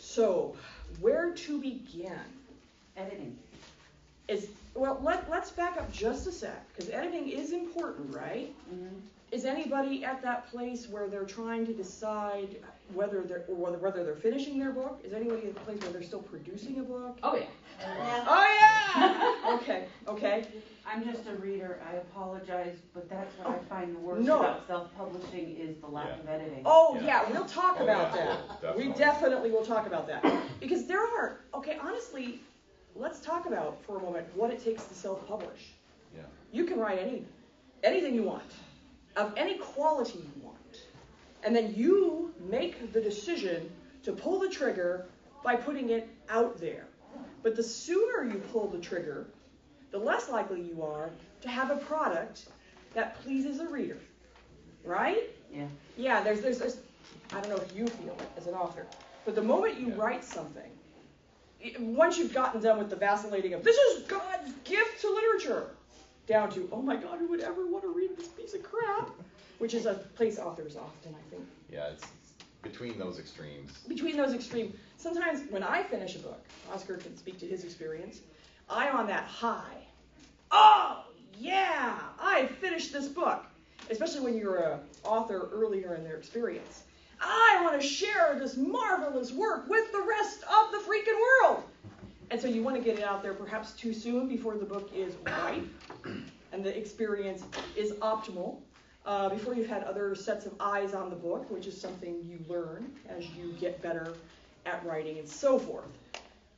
So, where to begin? Editing. Let's back up just a sec, because editing is important, right? Mm-hmm. Is anybody at that place where they're trying to decide whether they're finishing their book? Is anybody at the place where they're still producing a book? Oh yeah. Oh yeah. Okay. I'm just a reader. I apologize, but that's what I find the worst No. about self-publishing is the lack of editing. Oh yeah, we'll talk about that. Definitely. We definitely will talk about that, because there are. Okay, honestly, let's talk about for a moment what it takes to self-publish. Yeah. You can write anything you want, of any quality you want, and then you make the decision to pull the trigger by putting it out there. But the sooner you pull the trigger, the less likely you are to have a product that pleases a reader, right? Yeah. Yeah, there's I don't know if you feel it as an author, but the moment you write something, once you've gotten done with the vacillating of, this is God's gift to literature, down to, oh my God, who would ever want to read this piece of crap? Which is a place authors often, I think. Yeah, it's between those extremes. Between those extremes. Sometimes when I finish a book, Oscar can speak to his experience, I'm on that high. Oh, yeah, I finished this book. Especially when you're an author earlier in their experience. I want to share this marvelous work with the rest of the freaking world. And so you want to get it out there perhaps too soon before the book is ripe and the experience is optimal, before you've had other sets of eyes on the book, which is something you learn as you get better at writing and so forth.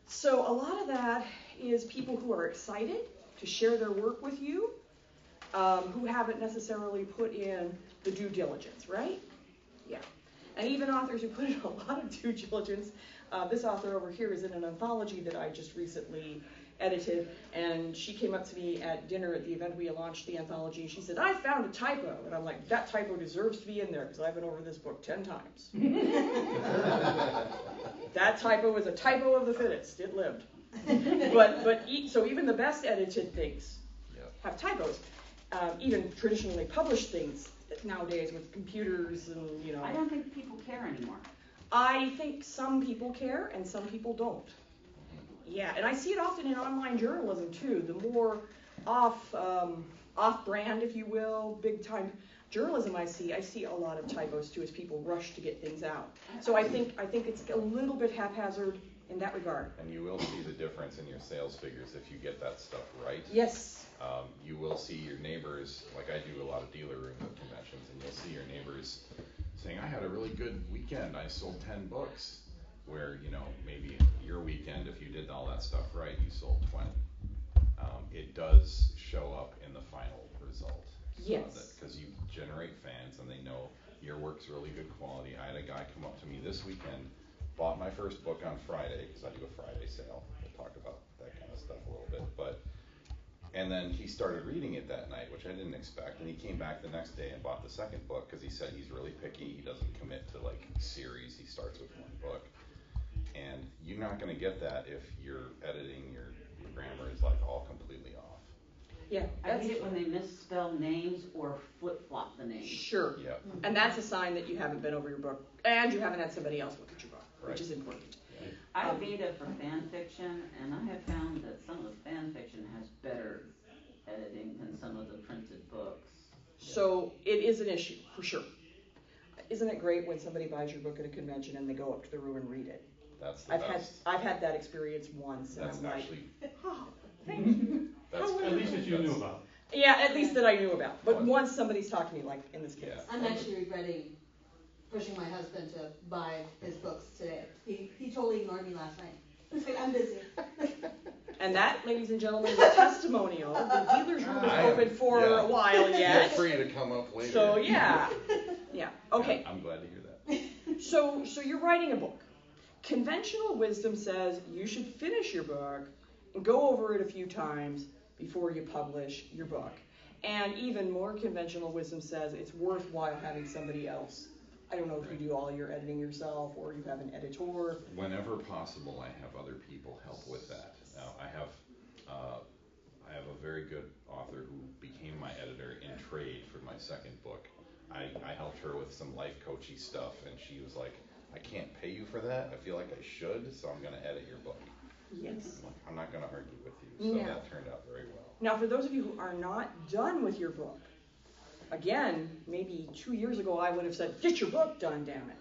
So a lot of that is people who are excited to share their work with you, who haven't necessarily put in the due diligence, right? Yeah. And even authors who put in a lot of due diligence. This author over here is in an anthology that I just recently edited, and she came up to me at dinner at the event we launched the anthology, and she said, I found a typo. And I'm like, that typo deserves to be in there, because I've been over this book 10 times. That typo is a typo of the fittest. It lived. So even the best edited things have typos. Even traditionally published things nowadays with computers and, I don't think people care anymore. I think some people care and some people don't. Yeah, and I see it often in online journalism too. The more off-brand, if you will, big-time journalism I see a lot of typos too as people rush to get things out. So I think it's a little bit haphazard in that regard. And you will see the difference in your sales figures if you get that stuff right. Yes. You will see your neighbors, like I do a lot of dealer room conventions, and you'll see your neighbors saying, I had a really good weekend, I sold 10 books, where, maybe your weekend, if you did all that stuff right, you sold 20. It does show up in the final result. Yes. Because you generate fans and they know your work's really good quality. I had a guy come up to me this weekend, bought my first book on Friday, because I do a Friday sale. We'll talk about that kind of stuff a little bit. And then he started reading it that night, which I didn't expect. And he came back the next day and bought the second book because he said he's really picky. He doesn't commit to series. He starts with one book. And you're not going to get that if your editing, your grammar is all completely off. Yeah. I hate it when they misspell names or flip-flop the names. Sure. Yeah. And that's a sign that you haven't been over your book and you haven't had somebody else look at your book, Right. which is important. I beta for fan fiction, and I have found that some of the fan fiction has better editing than some of the printed books. So it is an issue, for sure. Isn't it great when somebody buys your book at a convention and they go up to the room and read it? That's the best. I've had that experience once, and That's I'm like, actually, oh, thank you. that's At least that you knew about. Yeah, at least that I knew about. But Fun. once somebody's talked to me, like in this case. Yeah. I'm actually regretting pushing my husband to buy his books today. He totally ignored me last night. He's like, I'm busy. And that, ladies and gentlemen, is a testimonial. The dealer's room is open for a while yet. Feel free to come up later. So yeah. Okay. Yeah, I'm glad to hear that. So you're writing a book. Conventional wisdom says you should finish your book and go over it a few times before you publish your book. And even more conventional wisdom says it's worthwhile having somebody else. I don't know if you do all your editing yourself or you have an editor. Whenever possible, I have other people help with that. Now, I have a very good author who became my editor in trade for my second book. I helped her with some life coachy stuff, and she was like, I can't pay you for that. I feel like I should, so I'm going to edit your book. Yes. I'm not going to argue with you. So Yeah. that turned out very well. Now, for those of you who are not done with your book, again, maybe 2 years ago I would have said, get your book done, damn it.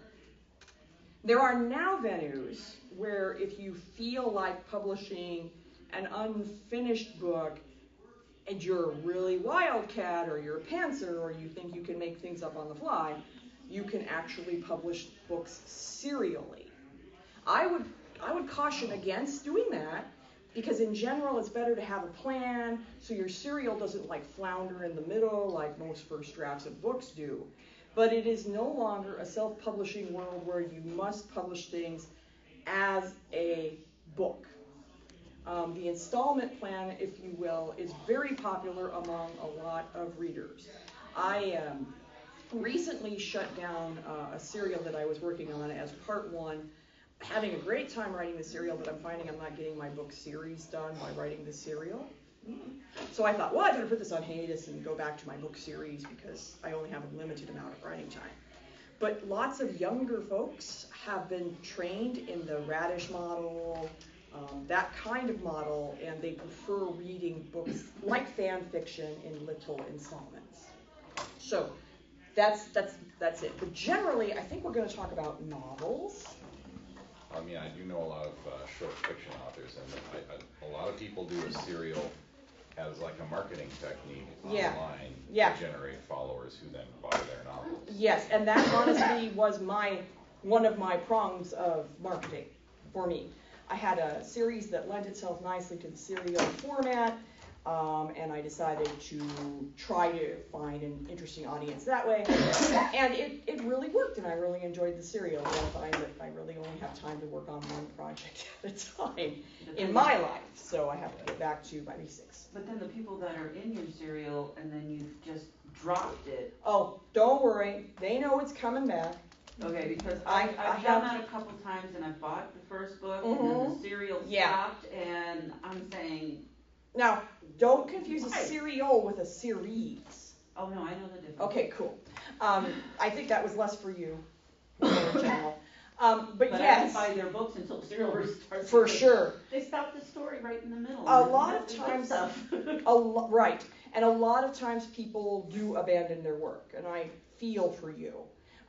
There are now venues where if you feel like publishing an unfinished book and you're a really wildcat or you're a pantser or you think you can make things up on the fly, you can actually publish books serially. I would caution against doing that because in general it's better to have a plan so your serial doesn't like flounder in the middle like most first drafts of books do. But it is no longer a self-publishing world where you must publish things as a book. The installment plan, if you will, is very popular among a lot of readers. I recently shut down a serial that I was working on as part one, having a great time writing the serial, but I'm finding I'm not getting my book series done by writing the serial. So I thought, well, I better put this on hiatus and go back to my book series because I only have a limited amount of writing time. But lots of younger folks have been trained in the Radish model, that kind of model, and they prefer reading books like fan fiction in little installments. So that's it. But generally, I think we're going to talk about novels. I mean, I do know a lot of short fiction authors, and a lot of people do a serial as like a marketing technique online to generate followers who then buy their novels. Yes, and that honestly was one of my prongs of marketing for me. I had a series that lent itself nicely to the serial format, and I decided to try to find an interesting audience that way. And it really worked, and I really enjoyed the serial. I find that I really only have time to work on one project at a time in my life, so I have to get back to my basics. But then the people that are in your serial and then you've just dropped it. Oh, don't worry. They know it's coming back. Okay, because I've done that a couple times and I bought the first book and then the serial stopped and I'm saying... Now, don't confuse a serial with a series. Oh, no, I know the difference. Okay, cool. I think that was less for you, in general. But yes. I didn't buy their books until the serial restarts. For sure. They stopped the story right in the middle. A lot of times, right. And a lot of times people do abandon their work, and I feel for you.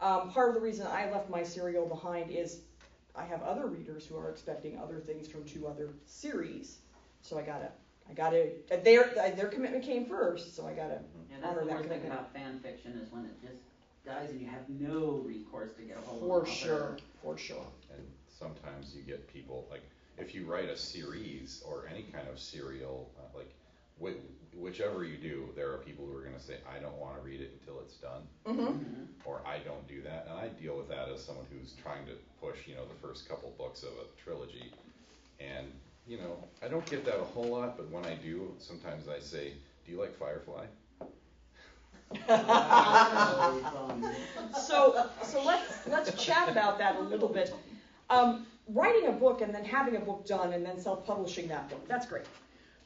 Part of the reason I left my serial behind is I have other readers who are expecting other things from 2 other series. So I gotta, their commitment came first, so I gotta honor that commitment. That's the worst thing about fan fiction is when it just dies and you have no recourse to get a hold of it. For sure. And sometimes you get people, like, if you write a series or any kind of serial, whichever you do, there are people who are going to say, I don't want to read it until it's done, or I don't do that. And I deal with that as someone who's trying to push, the first couple books of a trilogy. And, I don't get that a whole lot, but when I do, sometimes I say, do you like Firefly? So let's chat about that a little bit. Writing a book and then having a book done and then self-publishing that book, that's great.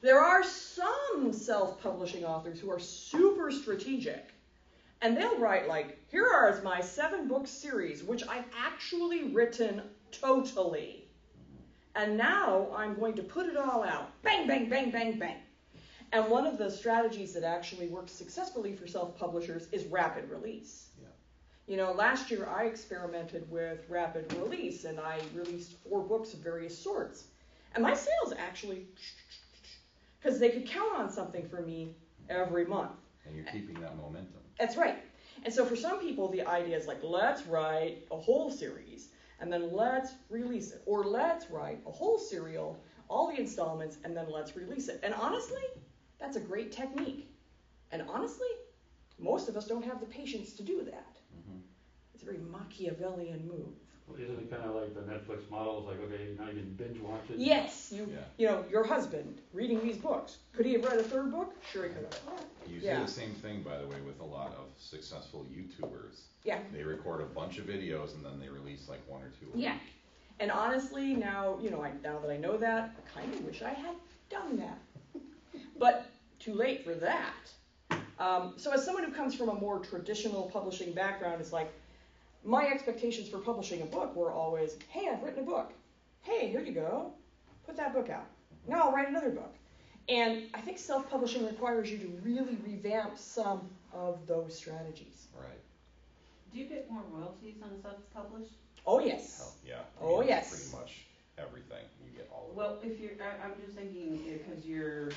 There are some self-publishing authors who are super strategic, and they'll write like, here are my 7-book series, which I've actually written totally. And now I'm going to put it all out. Bang, bang, bang, bang, bang. And one of the strategies that actually works successfully for self-publishers is rapid release. Yeah. Last year I experimented with rapid release, and I released 4 books of various sorts. And my sales actually, because they could count on something from me every month. And you're keeping that momentum. That's right. And so for some people, the idea is like, let's write a whole series, and then let's release it. Or let's write a whole serial, all the installments, and then let's release it. And honestly, that's a great technique. And honestly, most of us don't have the patience to do that. It's a very Machiavellian move. Well, isn't it kind of like the Netflix model? It's like, okay, now you can binge watch it. Yes, your husband reading these books. Could he have read a 3rd book? Sure he could have. You see the same thing, by the way, with a lot of successful YouTubers. Yeah. They record a bunch of videos and then they release like 1 or 2 of them. Yeah. And honestly, now, now that I know that, I kind of wish I had done that. But too late for that. So as someone who comes from a more traditional publishing background, it's like, my expectations for publishing a book were always, hey, I've written a book. Hey, here you go. Put that book out. Now I'll write another book. And I think self-publishing requires you to really revamp some of those strategies. Right. Do you get more royalties on self-published? Oh, yes. Hell, yeah. Oh, it's yes. Pretty much everything. You get all of it. Well, if you're, I'm just thinking, because you're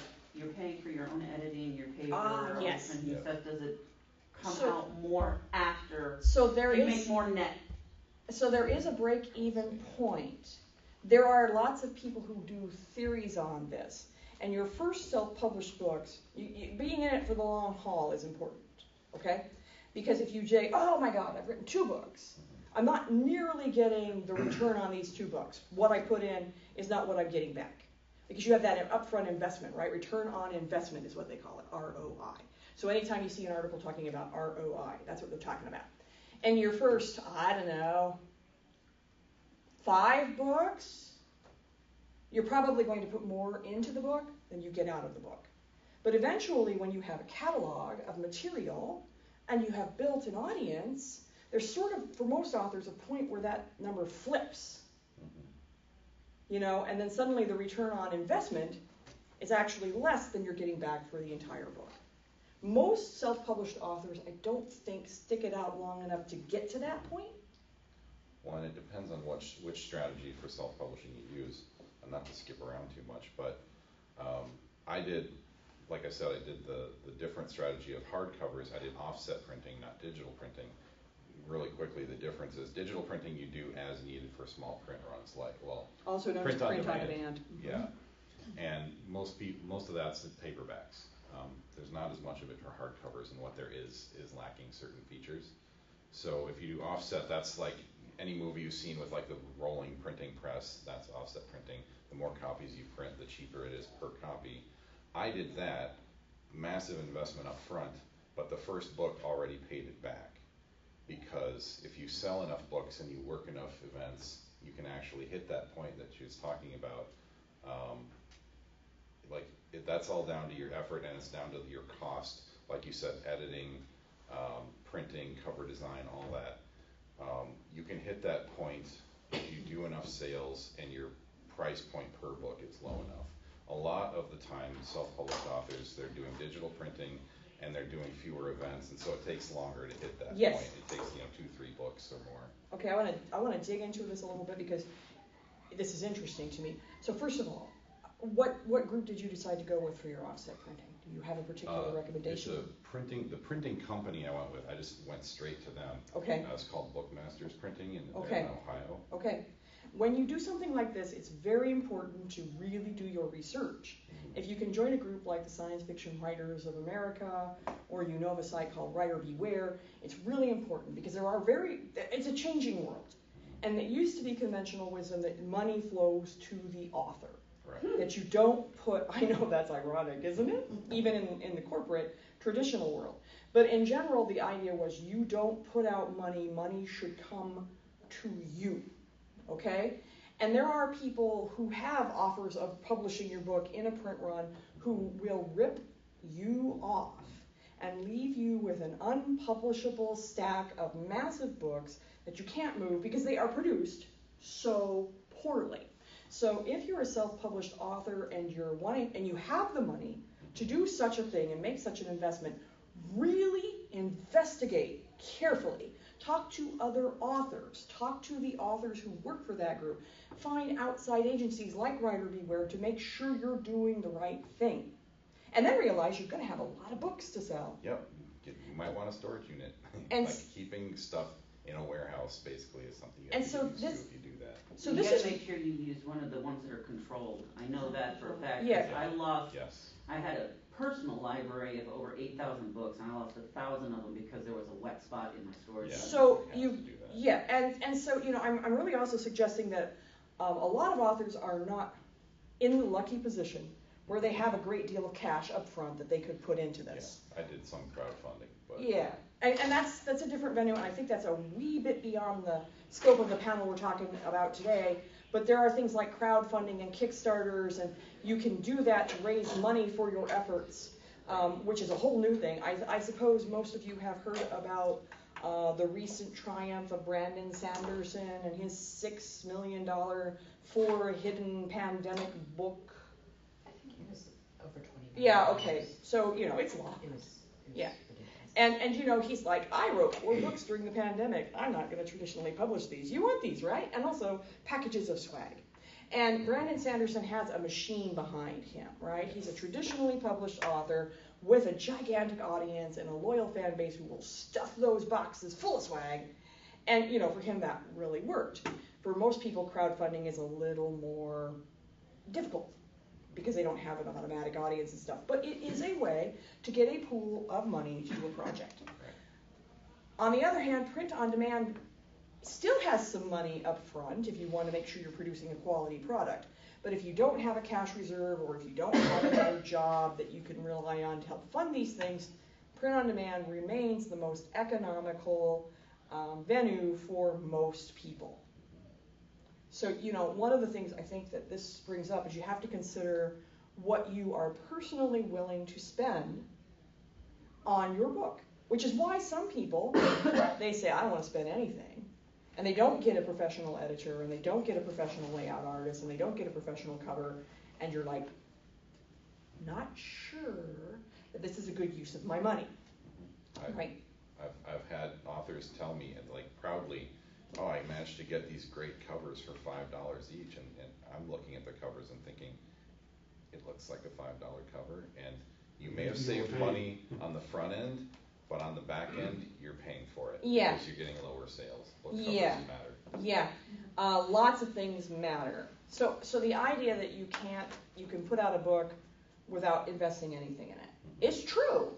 paying for your own editing, your paper, all yes. this kind of stuff, does it come So- out more after So there you is make more net? So there is a break-even point. There are lots of people who do theories on this. And your first self-published books, being in it for the long haul is important, okay? Because if you say, oh my God, I've written 2 books, I'm not nearly getting the return on these 2 books. What I put in is not what I'm getting back. Because you have that upfront investment, right? Return on investment is what they call it, ROI. So anytime you see an article talking about ROI, that's what they're talking about. And your first, I don't know, 5 books, you're probably going to put more into the book than you get out of the book. But eventually, when you have a catalog of material and you have built an audience, there's sort of, for most authors, a point where that number flips. You know, and then suddenly the return on investment is actually less than you're getting back for the entire book. Most self-published authors, I don't think, stick it out long enough to get to that point. Well, and it depends on which strategy for self-publishing you use. And not to skip around too much, but I did, like I said, I did the different strategy of hardcovers. I did offset printing, not digital printing. Really quickly, the difference is digital printing you do as needed for small print runs, like, well, also known as print on demand. Yeah, and most of that's in paperbacks. There's not as much of it for hardcovers, and what there is lacking certain features. So if you do offset, that's like any movie you've seen with like the rolling printing press, that's offset printing. The more copies you print, the cheaper it is per copy. I did that, massive investment up front, but the first book already paid it back. Because if you sell enough books and you work enough events, you can actually hit that point that she was talking about. That's all down to your effort, and it's down to your cost. Like you said, editing, printing, cover design, all that. You can hit that point if you do enough sales and your price point per book is low enough. A lot of the time, self-published authors, they're doing digital printing and they're doing fewer events, and so it takes longer to hit that Yes. point. It takes 2-3 books or more. Okay, I want to dig into this a little bit because this is interesting to me. So first of all, what group did you decide to go with for your offset printing? Do you have a particular recommendation? The printing company I went with, I just went straight to them. Okay. It's called Bookmasters Printing in Okay. Ohio. Okay. When you do something like this, it's very important to really do your research. If you can join a group like the Science Fiction Writers of America, or you know of a site called Writer Beware, it's really important because it's a changing world. And it used to be conventional wisdom that money flows to the author. Right. That you don't put, I know that's ironic, isn't it? Even in the corporate traditional world. But in general, the idea was you don't put out money, money should come to you. Okay? And there are people who have offers of publishing your book in a print run who will rip you off and leave you with an unpublishable stack of massive books that you can't move because they are produced so poorly. So if you're a self-published author and you have the money to do such a thing and make such an investment, really investigate carefully. Talk to other authors. Talk to the authors who work for that group. Find outside agencies like Writer Beware to make sure you're doing the right thing. And then realize you're going to have a lot of books to sell. Yep. You might want a storage unit. And keeping stuff in a warehouse basically is something you and have so to use this, if you do that. So you this gotta is make sure you use one of the ones that are controlled. I know that for a fact. Yeah. 'Cause I lost. Yes. I had a personal library of over 8,000 books, and I lost 1,000 of them because there was a wet spot in my storage. Yeah. unit. So You have to do that. yeah, and so I'm really also suggesting that a lot of authors are not in the lucky position where they have a great deal of cash up front that they could put into this. Yeah. I did some crowdfunding, but Yeah, and that's a different venue, and I think that's a wee bit beyond the scope of the panel we're talking about today. But there are things like crowdfunding and Kickstarters, and you can do that to raise money for your efforts, which is a whole new thing. I suppose most of you have heard about the recent triumph of Brandon Sanderson and his $6 million For Hidden Pandemic book. I think it was over 20 million. Yeah, okay. So, it's long. It was Yeah. ridiculous. And he's like, I wrote 4 books during the pandemic. I'm not going to traditionally publish these. You want these, right? And also packages of swag. And Brandon Sanderson has a machine behind him, right? He's a traditionally published author with a gigantic audience and a loyal fan base who will stuff those boxes full of swag. And, for him that really worked. For most people, crowdfunding is a little more difficult because they don't have an automatic audience and stuff. But it is a way to get a pool of money to do a project. On the other hand, print on demand still has some money up front if you want to make sure you're producing a quality product. But if you don't have a cash reserve or if you don't have another job that you can rely on to help fund these things, print on demand remains the most economical venue for most people. So, one of the things I think that this brings up is you have to consider what you are personally willing to spend on your book, which is why some people, they say, I don't want to spend anything. And they don't get a professional editor, and they don't get a professional layout artist, and they don't get a professional cover, and you're like, not sure that this is a good use of my money. Right? I've had authors tell me, and like proudly, oh, I managed to get these great covers for $5 each, and I'm looking at the covers and thinking, it looks like a $5 cover, and you may have saved money on the front end, but on the back end, you're paying for it. Yeah. Because you're getting lower sales. What covers matter. Yeah. Lots of things matter. So the idea that you can put out a book without investing anything in it. It's true.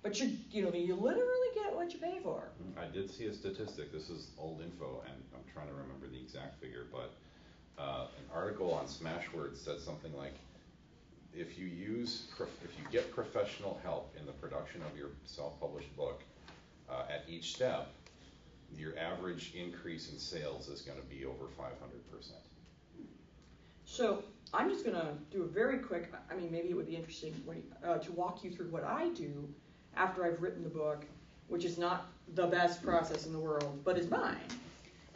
But you literally get what you pay for. I did see a statistic. This is old info, and I'm trying to remember the exact figure, but an article on Smashwords said something like, if you get professional help in the production of your self-published book, at each step, your average increase in sales is going to be over 500%. So I'm just going to do a very quick, maybe it would be interesting to walk you through what I do after I've written the book, which is not the best process in the world, but is mine.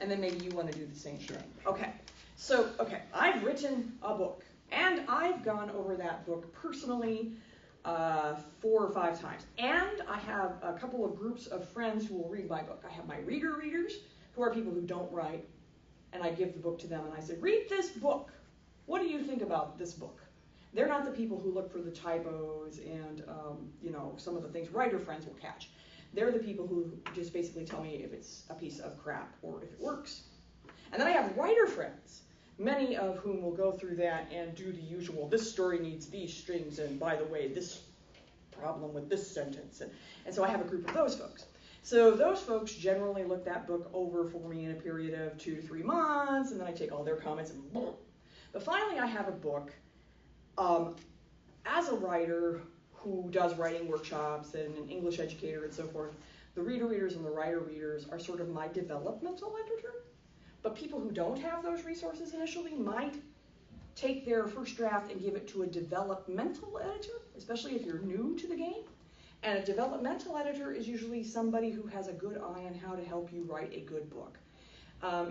And then maybe you want to do the same thing. Okay. So, I've written a book, and I've gone over that book personally 4 or 5 times. And I have a couple of groups of friends who will read my book. I have my readers, who are people who don't write, and I give the book to them, and I say, read this book. What do you think about this book? They're not the people who look for the typos and, some of the things writer friends will catch. They're the people who just basically tell me if it's a piece of crap or if it works. And then I have writer friends, many of whom will go through that and do the usual, this story needs these strings, and by the way, this problem with this sentence. And so I have a group of those folks. So those folks generally look that book over for me in a period of 2 to 3 months, and then I take all their comments and boom. But finally I have a book. As a writer who does writing workshops and an English educator and so forth, the readers and the writer readers are sort of my developmental editor. But people who don't have those resources initially might take their first draft and give it to a developmental editor, especially if you're new to the game. And a developmental editor is usually somebody who has a good eye on how to help you write a good book.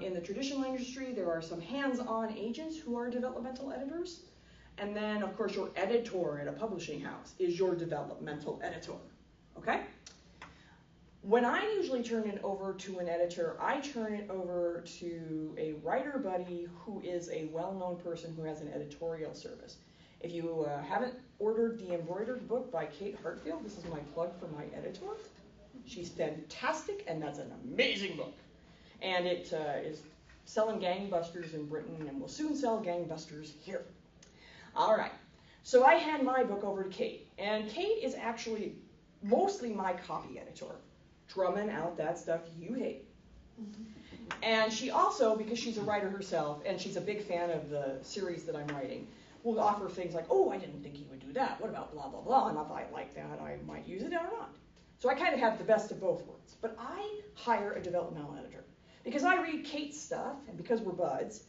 In the traditional industry, there are some hands-on agents who are developmental editors. And then, of course, your editor at a publishing house is your developmental editor. Okay? When I usually turn it over to an editor, I turn it over to a writer buddy who is a well-known person who has an editorial service. If you haven't ordered the embroidered book by Kate Hartfield, this is my plug for my editor. She's fantastic, and that's an amazing book. And it is selling gangbusters in Britain, and will soon sell gangbusters here. All right. So I hand my book over to Kate, and Kate is actually mostly my copy editor, drumming out that stuff you hate. And she also, because she's a writer herself, and she's a big fan of the series that I'm writing, will offer things like, oh, I didn't think he would do that. What about blah, blah, blah? And if I like that, I might use it or not. So I kind of have the best of both worlds. But I hire a developmental editor. Because I read Kate's stuff, and because we're buds,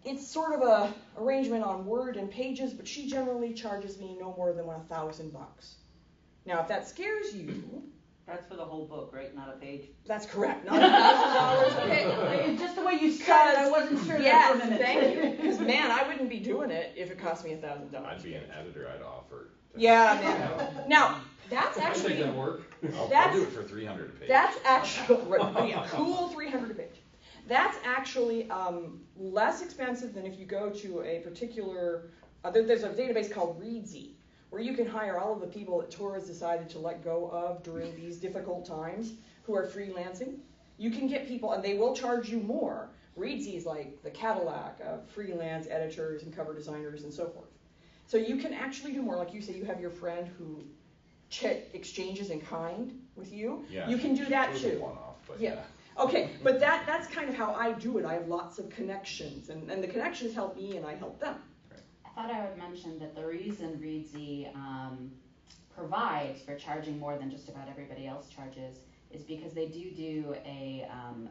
it's sort of a arrangement on word and pages, but she generally charges me no more than $1,000. Now, if that scares you, That's for the whole book, right? Not a page? That's correct. Not $1,000. Okay. Just the way you said it, I wasn't sure there for a minute. Thank you. Because man, I wouldn't be doing it if it cost me $1,000. I'd be an editor, I'd offer. Yeah, man. Now that's I actually think that work. I'll do it for $300 a page. that's actually yeah, cool $300 a page. That's actually less expensive than if you go to a particular. There's a database called Readsy, where you can hire all of the people that Tor has decided to let go of during these difficult times who are freelancing. You can get people, and they will charge you more. Readsy is like the Cadillac of freelance editors and cover designers and so forth. So you can actually do more. Like you say, you have your friend who exchanges in kind with you. Yeah, you can do that it was too. a one-off, but Yeah. Okay, but that's kind of how I do it. I have lots of connections, and the connections help me, and I help them. I thought I would mention that the reason Readsy provides for charging more than just about everybody else charges is because they do a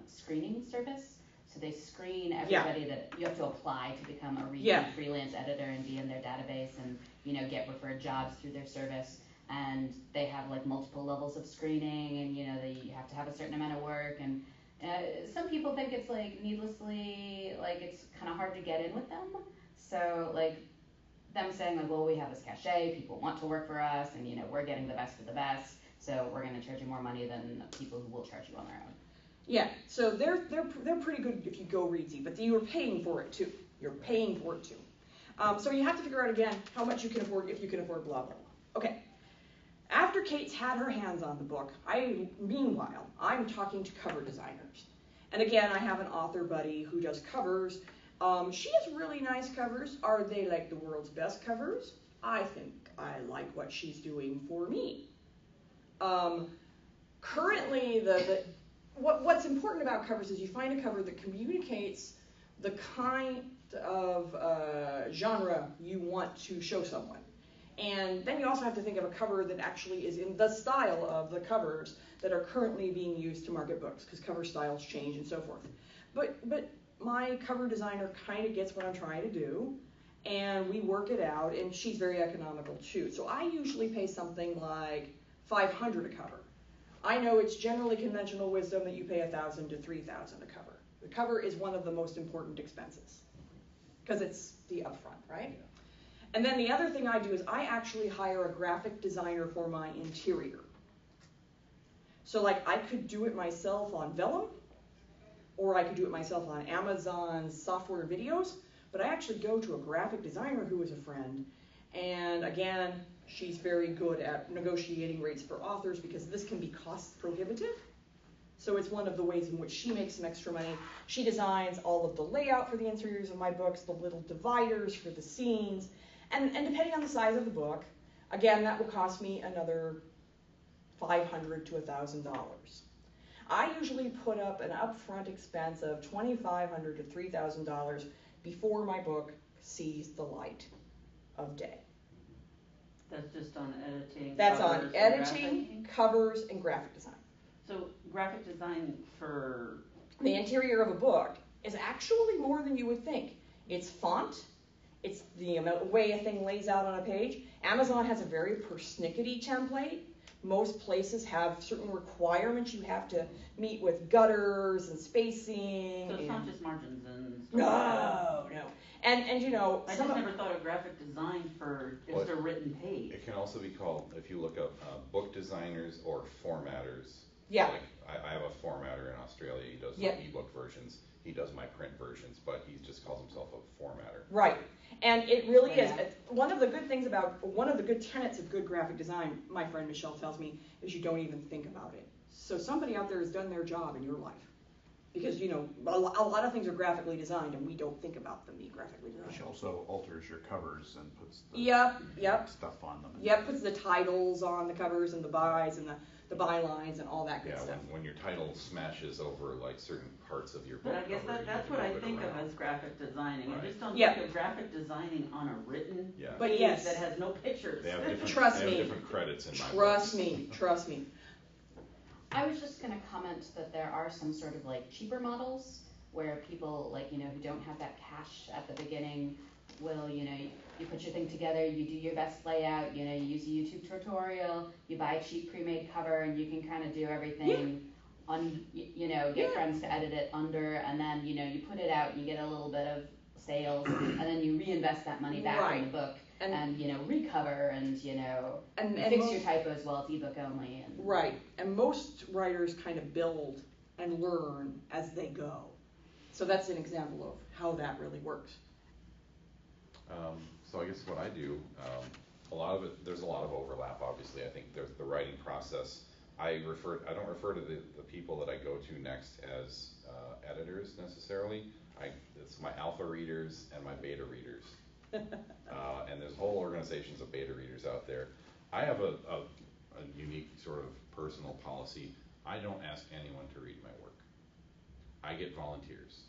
screening service. So they screen everybody that you have to apply to become a Readsy freelance editor and be in their database and get referred jobs through their service. And they have like multiple levels of screening, and you have to have a certain amount of work. And some people think it's like needlessly like it's kind of hard to get in with them. So like them saying like, well, we have this cachet, people want to work for us, and we're getting the best of the best, so we're going to charge you more money than people who will charge you on their own. Yeah, so they're pretty good if you go Readsy, but you're paying for it too. You're paying for it too. So you have to figure out again how much you can afford, if you can afford, blah blah blah. Okay. After Kate's had her hands on the book, meanwhile I'm talking to cover designers, and again I have an author buddy who does covers. She has really nice covers. Are they like the world's best covers? I think I like what she's doing for me. Currently, what's important about covers is you find a cover that communicates the kind of genre you want to show someone. And then you also have to think of a cover that actually is in the style of the covers that are currently being used to market books, because cover styles change and so forth. But my cover designer kind of gets what I'm trying to do, and we work it out, and she's very economical too. So I usually pay something like $500 a cover. I know it's generally conventional wisdom that you pay $1,000 to $3,000 a cover. The cover is one of the most important expenses because it's the upfront, right? Yeah. And then the other thing I do is I actually hire a graphic designer for my interior. So like I could do it myself on Vellum, or I could do it myself on Amazon's software videos, but I actually go to a graphic designer who is a friend, and again, she's very good at negotiating rates for authors because this can be cost prohibitive. So it's one of the ways in which she makes some extra money. She designs all of the layout for the interiors of my books, the little dividers for the scenes, and depending on the size of the book, again, that will cost me another $500 to $1,000. I usually put up an upfront expense of $2,500 to $3,000 before my book sees the light of day. That's just on editing. That's on covers, and editing, graphic? covers, and graphic design. So graphic design for The interior of a book is actually more than you would think. It's font, it's the way a thing lays out on a page. Amazon has a very persnickety template. Most places have certain requirements you have to meet with gutters and spacing. so it's not just margins and stuff No. And I just never thought of graphic design for just a written page. It can also be called, if you look up book designers or formatters. Yeah. Like I have a formatter in Australia. He does Yep. ebook versions. He does my print versions, but he just calls himself a formatter. Right. And it really is. Yeah. One of the good tenets of good graphic design, my friend Michelle tells me, is you don't even think about it. So somebody out there has done their job in your life. Because, a lot of things are graphically designed, and we don't think about them being graphically designed. She also alters your covers and puts the Yep. stuff on them. Yep, puts the titles on the covers and the bys and the bylines and all that good Yeah, stuff. when your title smashes over like certain parts of your book But I guess cover, you that's can what I move it think of around. as graphic designing. I Right. just don't Yeah. think of graphic designing on a written Yeah. But page yes. that has no pictures. They have different, Trust they have me. different credits in my Trust books. me. I was just going to comment that there are some sort of like cheaper models where people like, who don't have that cash at the beginning will, you put your thing together, you do your best layout, you use a YouTube tutorial, you buy a cheap pre-made cover, and you can kind of do everything get friends to edit it under, and then, you put it out, and you get a little bit of sales, and then you reinvest that money back in the book, and recover, and fix your typos while it's ebook only. And, right, and most writers kind of build and learn as they go. So that's an example of how that really works. So I guess what I do, a lot of it, there's a lot of overlap, obviously. I think there's the writing process. I don't refer to the people that I go to next as editors necessarily. It's my alpha readers and my beta readers. And there's whole organizations of beta readers out there. I have a unique sort of personal policy. I don't ask anyone to read my work. I get volunteers.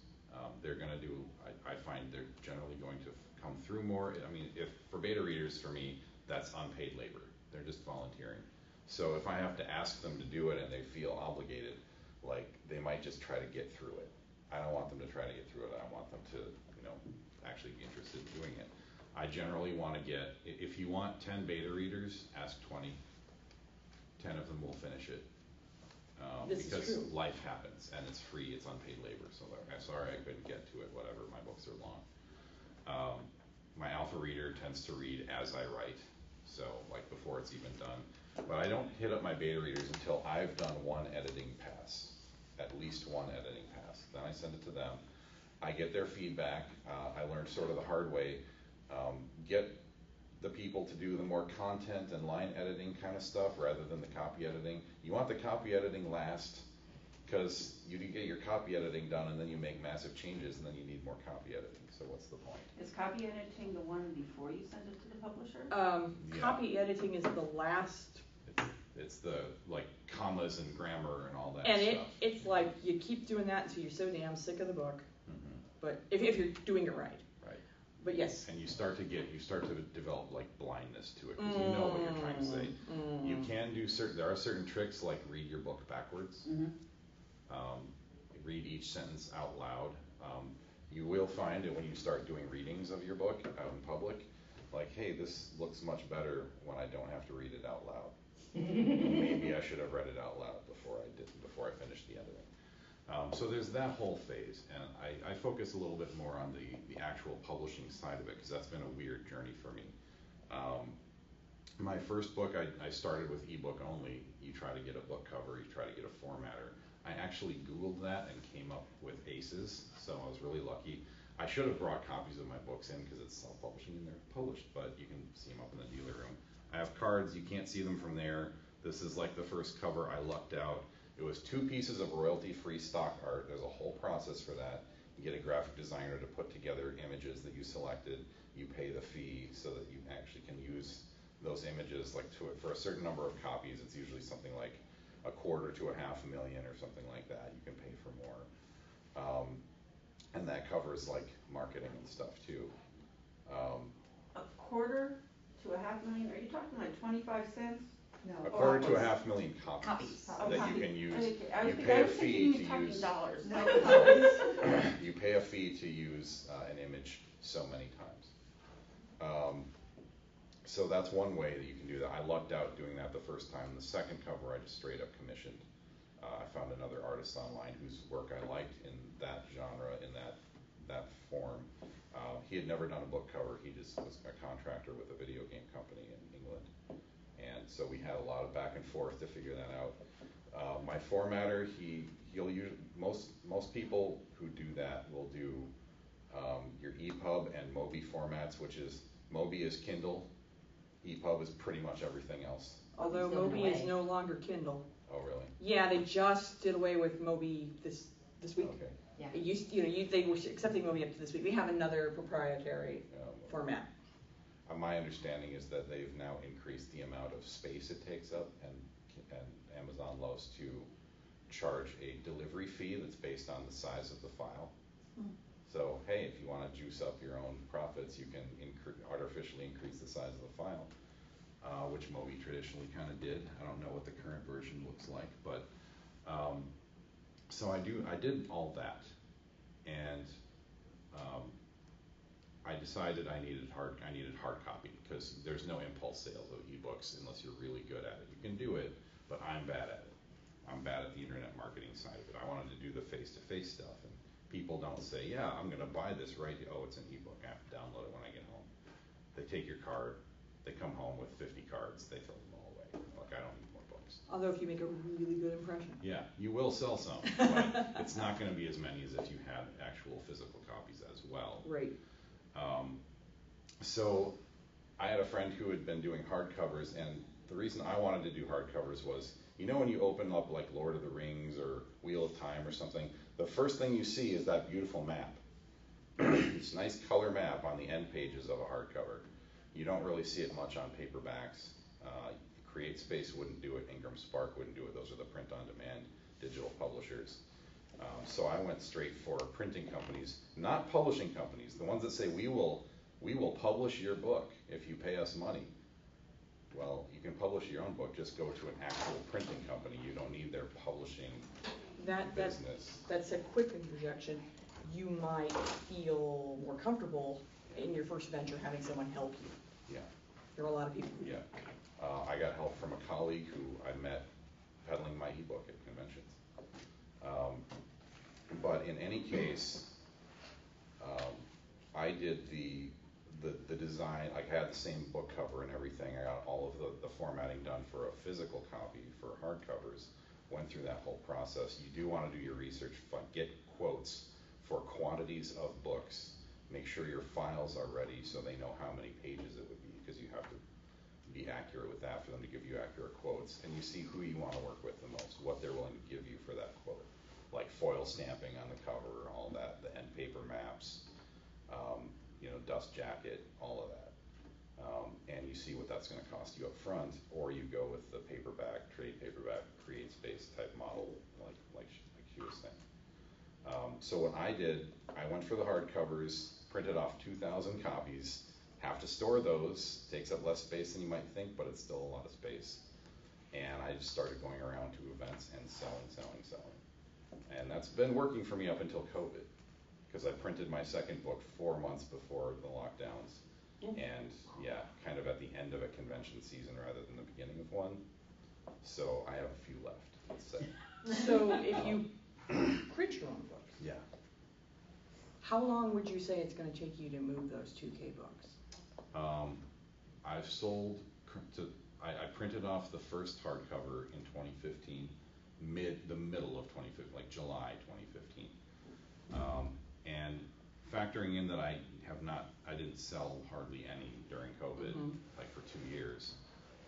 They're going to do, I find they're generally going to come through more. I mean, if for beta readers, for me, that's unpaid labor. They're just volunteering. So if I have to ask them to do it and they feel obligated, like they might just try to get through it. I don't want them to try to get through it. I want them to, actually be interested in doing it. I generally want to get, if you want 10 beta readers, ask 20. 10 of them will finish it. Because life happens and it's free, it's unpaid labor. So I'm sorry I couldn't get to it, whatever, my books are long. My alpha reader tends to read as I write, so like before it's even done. But I don't hit up my beta readers until I've done one editing pass, at least one editing pass. Then I send it to them. I get their feedback. I learned sort of the hard way. Get the people to do the more content and line editing kind of stuff rather than the copy editing. You want the copy editing last because you can get your copy editing done and then you make massive changes and then you need more copy editing. So what's the point? Is copy editing the one before you send it to the publisher? Yeah. Copy editing is the last. It's the like commas and grammar and all that and stuff. It's like you keep doing that until you're so damn sick of the book. Mm-hmm. But if you're doing it right. Right. But yes. And you start to develop like blindness to it because you know what you're trying to say. You can do there are certain tricks like read your book backwards. Read each sentence out loud. You will find it when you start doing readings of your book out in public, like, hey, this looks much better when I don't have to read it out loud. Maybe I should have read it out loud before I finished the editing. So there's that whole phase, and I focus a little bit more on the actual publishing side of it because that's been a weird journey for me. My first book, I started with ebook only. You try to get a book cover, you try to get a formatter. I actually Googled that and came up with ACES, so I was really lucky. I should have brought copies of my books in because it's self-publishing and they're published, but you can see them up in the dealer room. I have cards, you can't see them from there. This is like the first cover. I lucked out. It was 2 pieces of royalty-free stock art. There's a whole process for that. You get a graphic designer to put together images that you selected. You pay the fee so that you actually can use those images like for a certain number of copies. It's usually something like $250,000 to $500,000 or something like that. You can pay for more. And that covers like marketing and stuff too. $250,000 to $500,000? Are you talking like 25 cents? No. $250,000 to $500,000 copies that you can use. Okay. You pay a fee to use. Dollars. No. You pay a fee to use an image so many times. So that's one way that you can do that. I lucked out doing that the first time. The second cover I just straight up commissioned. I found another artist online whose work I liked in that genre, in that form. He had never done a book cover. He just was a contractor with a video game company in England. And so we had a lot of back and forth to figure that out. My formatter, he'll use, most people who do that will do your EPUB and Mobi formats, which is, Mobi is Kindle, EPUB is pretty much everything else. Although Mobi is no longer Kindle. Oh, really? Yeah, they just did away with Mobi this week. Okay. Yeah. It used, they were accepting Mobi up to this week. We have another proprietary format. My understanding is that they've now increased the amount of space it takes up, and Amazon loves to charge a delivery fee that's based on the size of the file. So, hey, if you want to juice up your own profits, you can artificially increase the size of the file, which Mobi traditionally kind of did. I don't know what the current version looks like, but so I did all that, and I decided I needed hard copy because there's no impulse sales of ebooks unless you're really good at it. You can do it, but I'm bad at it. I'm bad at the internet marketing side of it. I wanted to do the face-to-face stuff, and people don't say, yeah, I'm going to buy this right. Oh, it's an ebook. I have to download it when I get home. They take your card. They come home with 50 cards. They throw them all away. Like, I don't need more books. Although if you make a really good impression. Yeah, you will sell some, but it's not going to be as many as if you had actual physical copies as well. Right. So I had a friend who had been doing hardcovers, and the reason I wanted to do hardcovers was, you know when you open up like Lord of the Rings or Wheel of Time or something, the first thing you see is that beautiful map. This nice color map on the end pages of a hardcover. You don't really see it much on paperbacks. CreateSpace wouldn't do it, Ingram Spark wouldn't do it. Those are the print-on-demand digital publishers. So I went straight for printing companies, not publishing companies, the ones that say we will publish your book if you pay us money. Well, you can publish your own book, just go to an actual printing company. You don't need their publishing business. That's a quick interjection. You might feel more comfortable in your first venture having someone help you. Yeah. There are a lot of people who do. Yeah. I got help from a colleague who I met peddling my ebook at conventions. But in any case, I did the design. I had the same book cover and everything. I got all of the formatting done for a physical copy for hardcovers. Went through that whole process. You do want to do your research. Get quotes for quantities of books. Make sure your files are ready so they know how many pages it would be, because you have to be accurate with that for them to give you accurate quotes. And you see who you want to work with the most, what they're willing to give you for that quote. Like foil stamping on the cover, all that, the end paper maps, dust jacket, all of that. And you see what that's going to cost you up front, or you go with the paperback, trade paperback, CreateSpace type model, like she was saying. So what I did, I went for the hardcovers, printed off 2,000 copies, have to store those, takes up less space than you might think, but it's still a lot of space. And I just started going around to events and selling. And that's been working for me up until COVID, because I printed my second book 4 months before the lockdowns. And yeah, kind of at the end of a convention season rather than the beginning of one. So I have a few left, let's say. So if you print your own books, Yeah. how long would you say it's going to take you to move those 2K books? I've sold I printed off the first hardcover in 2015, the middle of 2015, like July 2015. And factoring in that I didn't sell hardly any during COVID, like for 2 years,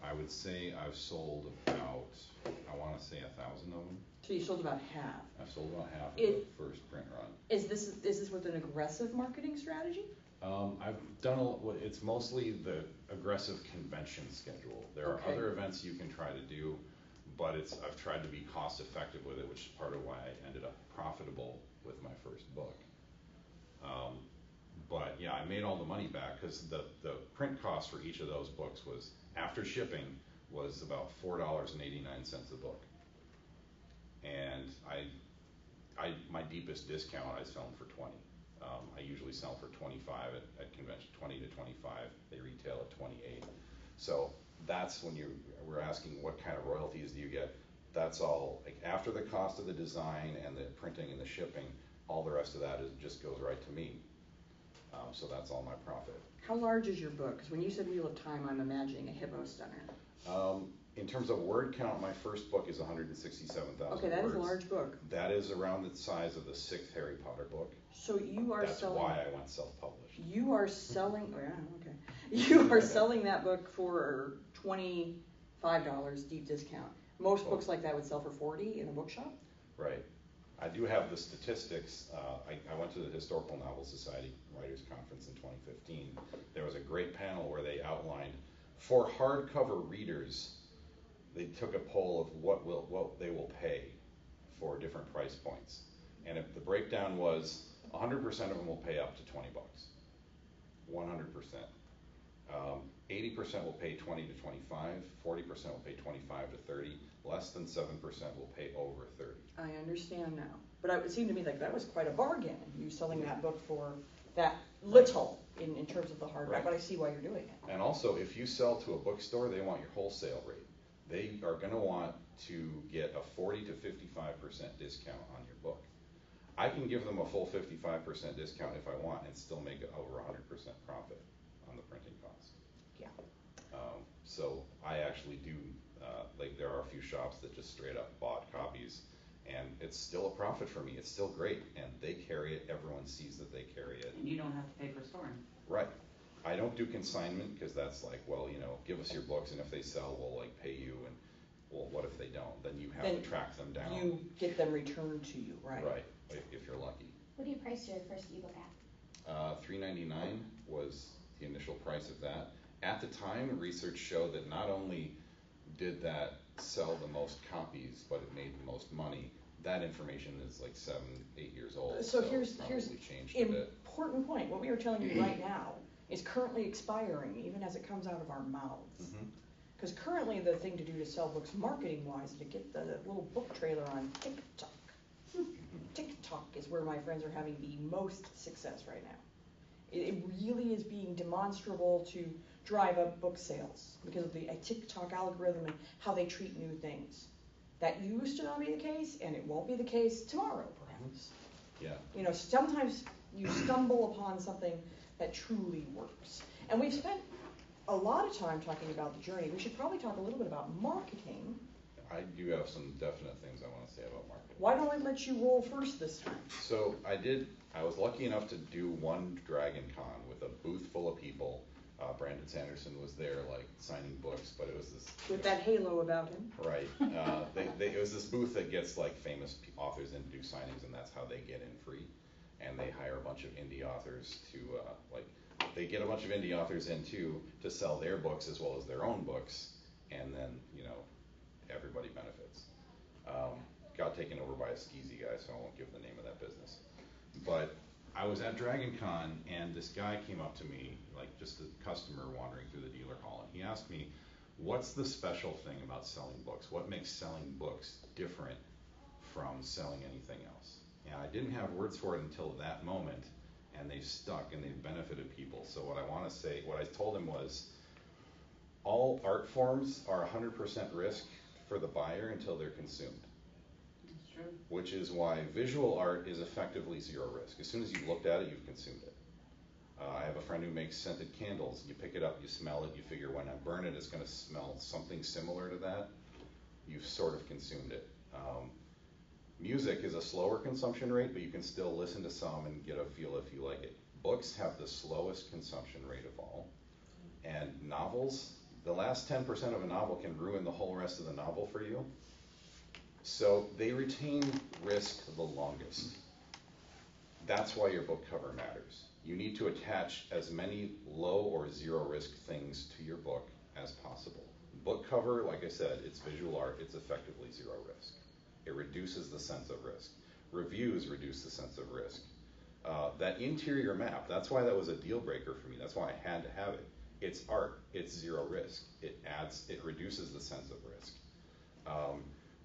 I would say I've sold about, I want to say 1,000 of them. So you sold about half. I've sold about half of the first print run. Is this with an aggressive marketing strategy? I've done it's mostly the aggressive convention schedule. There are other events you can try to do, but I've tried to be cost effective with it, which is part of why I ended up profitable with my first book. But yeah, I made all the money back because the print cost for each of those books was, after shipping, was about $4.89 a book. And my deepest discount, I sell them for 20. I usually sell for 25 at convention, 20 to 25. They retail at 28. So that's when we're asking what kind of royalties do you get. That's all, like after the cost of the design and the printing and the shipping, all the rest of that just goes right to me. So that's all my profit. How large is your book? Because when you said Wheel of Time, I'm imagining a hippo stunner. In terms of word count, my first book is 167,000 words. Okay, that is a large book. That is around the size of the 6th Harry Potter book. So you are That's selling... why I went self-published. You are selling... Oh, yeah, okay. You are selling that book for $25 deep discount. Most books like that would sell for $40 in a bookshop? Right. I do have the statistics. I went to the Historical Novel Society Writers Conference in 2015. There was a great panel where they outlined, for hardcover readers, they took a poll of what they will pay for different price points. And if the breakdown was 100% of them will pay up to $20. 100%. 80% will pay 20 to 25, 40% will pay 25 to 30, less than 7% will pay over 30. I understand now. But it would seem to me like that was quite a bargain, you selling that book for that little in terms of the hardback, Right. but I see why you're doing it. And also, if you sell to a bookstore, they want your wholesale rate. They are gonna want to get a 40 to 55% discount on your book. I can give them a full 55% discount if I want and still make over 100% profit on the printing cost. Yeah. So I actually do, like there are a few shops that just straight up bought copies, and it's still a profit for me. It's still great, and they carry it. Everyone sees that they carry it. And you don't have to pay for storing. Right. I don't do consignment because that's like, well, you know, give us your books, and if they sell, we'll like pay you. And well, what if they don't? Then you have Then to track them down. You get them returned to you, right? Right. If you're lucky. What do you price your first ebook at? $3.99 was the initial price of that. At the time, research showed that not only did that sell the most copies, but it made the most money. That information is like 7, 8 years old. So here's it's probably changed a an bit. important point. What we are telling you right now is currently expiring, even as it comes out of our mouths. Because currently the thing to do to sell books marketing-wise is to get the little book trailer on TikTok. TikTok is where my friends are having the most success right now. It really is being demonstrable to drive up book sales because of the TikTok algorithm and how they treat new things. That used to not be the case, and it won't be the case tomorrow, perhaps. Yeah. You know, sometimes you stumble upon something that truly works. And we've spent a lot of time talking about the journey. We should probably talk a little bit about marketing. I do have some definite things I want to say about marketing. Why don't I let you roll first this time? So I was lucky enough to do one DragonCon with a booth full of people. Brandon Sanderson was there, like, signing books, but it was this... With that halo about him. Right. It was this booth that gets, like, famous authors in to do signings, and that's how they get in free. And they hire a bunch of indie authors to, they get a bunch of indie authors in, too, to sell their books as well as their own books, and then, you know, everybody benefits. Got taken over by a skeezy guy, so I won't give the name of that business. But I was at DragonCon, and this guy came up to me, like just a customer wandering through the dealer hall, and he asked me, what's the special thing about selling books? What makes selling books different from selling anything else? And I didn't have words for it until that moment, and they've stuck and they've benefited people. So what I told him was, all art forms are 100% risk for the buyer until they're consumed. That's true. Which is why visual art is effectively zero risk. As soon as you've looked at it, you've consumed it. I have a friend who makes scented candles. You pick it up, you smell it, you figure when I burn it, it's going to smell something similar to that. You've sort of consumed it. Music is a slower consumption rate, but you can still listen to some and get a feel if you like it. Books have the slowest consumption rate of all. And novels, the last 10% of a novel can ruin the whole rest of the novel for you. So they retain risk the longest. That's why your book cover matters. You need to attach as many low or zero risk things to your book as possible. Book cover, like I said, it's visual art, it's effectively zero risk. It reduces the sense of risk. Reviews reduce the sense of risk. That interior map, that's why that was a deal breaker for me. That's why I had to have it. It's art, it's zero risk. It reduces the sense of risk.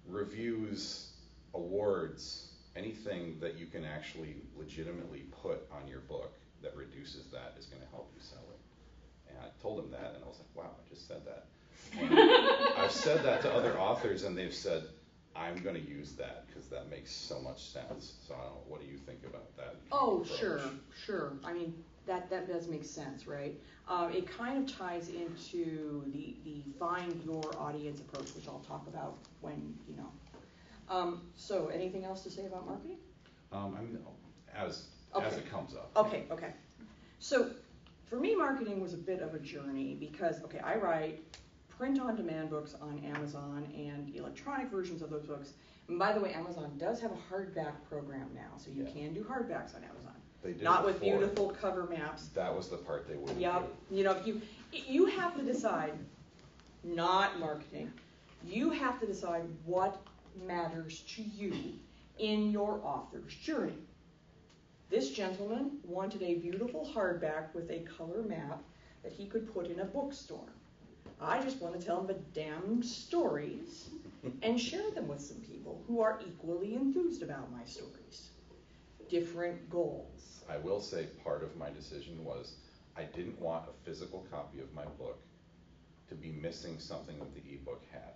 Reviews, awards, anything that you can actually legitimately put on your book that reduces that is going to help you sell it. And I told him that, and I was like, wow, I just said that. And I've said that to other authors, and they've said, I'm going to use that because that makes so much sense. So I don't know, what do you think about that? Oh, approach? sure. I mean, that does make sense, right? It kind of ties into the find your audience approach, which I'll talk about when, you know. So anything else to say about marketing? I mean, as it comes up. Okay. So for me, marketing was a bit of a journey because, I write print-on-demand books on Amazon and electronic versions of those books. And by the way, Amazon does have a hardback program now, so you can do hardbacks on Amazon. They did Not with before. beautiful cover maps. That was the part they wouldn't Yep. do. You know, you have to decide, not marketing, you have to decide what matters to you in your author's journey. This gentleman wanted a beautiful hardback with a color map that he could put in a bookstore. I just want to tell him the damn stories and share them with some people who are equally enthused about my stories. different goals. I will say part of my decision was I didn't want a physical copy of my book to be missing something that the ebook had.